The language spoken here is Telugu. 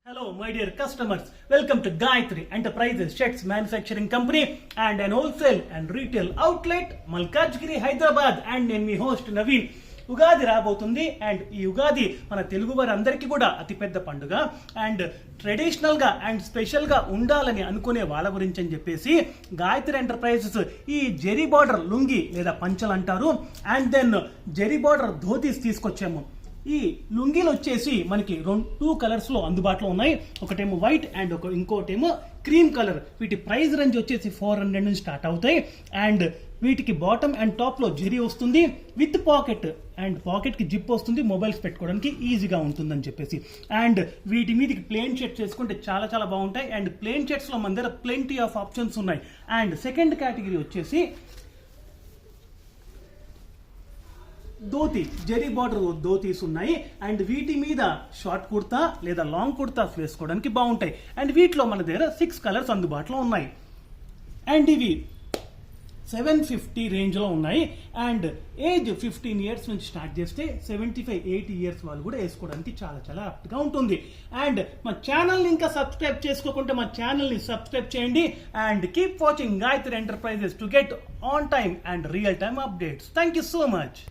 Hello, my dear customers. Welcome to Gayatri Enterprises Sheds Manufacturing Company and an wholesale and retail outlet, Malkajgiri, Hyderabad. And నేను మీ హోస్ట్ నవీన్. ఉగాది రాబోతుంది అండ్ ఈ ఉగాది మన తెలుగు వారందరికీ కూడా అతిపెద్ద పండుగ అండ్ ట్రెడిషనల్ గా అండ్ స్పెషల్ గా ఉండాలని అనుకునే వాళ్ళ గురించి అని చెప్పేసి గాయత్రి ఎంటర్ప్రైజెస్ ఈ జెరీ బార్డర్ లుంగి లేదా పంచలు అంటారు and then zari border dhotis తీసుకొచ్చాము. ఈ లుంగీలు వచ్చేసి మనకి టూ కలర్స్ లో అందుబాటులో ఉన్నాయి. ఒకటేమో వైట్ అండ్ ఇంకోటేమో క్రీమ్ కలర్. వీటి ప్రైస్ రేంజ్ వచ్చేసి 400 నుంచి స్టార్ట్ అవుతాయి అండ్ వీటికి బాటమ్ అండ్ టాప్ లో జెరీ వస్తుంది విత్ పాకెట్ అండ్ పాకెట్ కి జిప్ వస్తుంది, మొబైల్స్ పెట్టుకోవడానికి ఈజీగా ఉంటుందని చెప్పేసి. అండ్ వీటి మీదకి ప్లెయిన్ షర్ట్స్ వేసుకుంటే చాలా చాలా బాగుంటాయి అండ్ ప్లెయిన్ షర్ట్స్ లో మన దగ్గర ప్లెంటీ ఆఫ్ ఆప్షన్స్ ఉన్నాయి. అండ్ సెకండ్ కేటగిరీ వచ్చేసి ధోతి, జెరీ బార్డర్ ధోతీస్ ఉన్నాయి అండ్ వీటి మీద షార్ట్ కుర్తా లేదా లాంగ్ కుర్తాస్ వేసుకోవడానికి బాగుంటాయి అండ్ వీటిలో మన దగ్గర 6 కలర్స్ అందుబాటులో ఉన్నాయి అండ్ ఇవి 750 రేంజ్ లో ఉన్నాయి అండ్ ఏజ్ 15 ఇయర్స్ నుంచి స్టార్ట్ చేస్తే 75-80 ఇయర్స్ వాళ్ళు కూడా వేసుకోవడానికి చాలా చాలా యాప్ట్ గా ఉంటుంది. అండ్ మా ఛానల్ ని ఇంకా సబ్స్క్రైబ్ చేసుకోకుంటే మా ఛానల్ ని సబ్స్క్రైబ్ చేయండి and keep watching Gayatri enterprises to get on time and real time updates. Thank you so much.